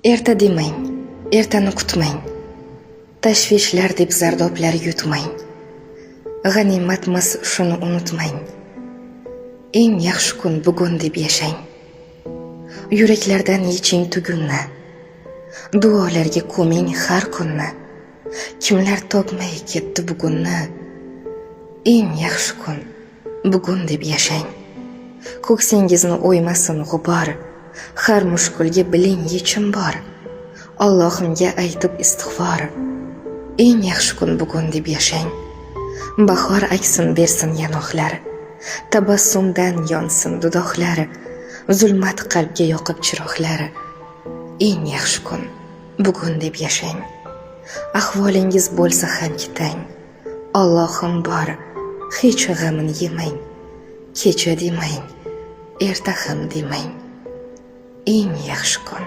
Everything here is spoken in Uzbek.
Erta demang, ertani kutmang. Tashvishlar deb zardoblar yutmang. G'animatmas shuni unutmang. Eng yaxshi kun bugun deb yashang. Yuraklardan yeching tugunni. Duolarga ko'ming har kunni. Kimlar topmay ketdi bugunni. Eng yaxshi kun bugun deb yashang. Ko'ksingizni o'ymasin g'ubor. Har mushkulga biling yechim bor. Allohimga aytib istig'for. Eng yaxshi kun bugun deb yashang. Bahor aksin bersin yanoqlar. Tabassumdan yonsin dudoqlar. Zulmat qalbga yoqib chiroqlar. Eng yaxshi kun bugun deb yashang. Ahvolingiz bo'lsa ham ketang. Allohim bor, hech g'amini yemang. Kecha demang, erta ham demang. Eng yaxshi kun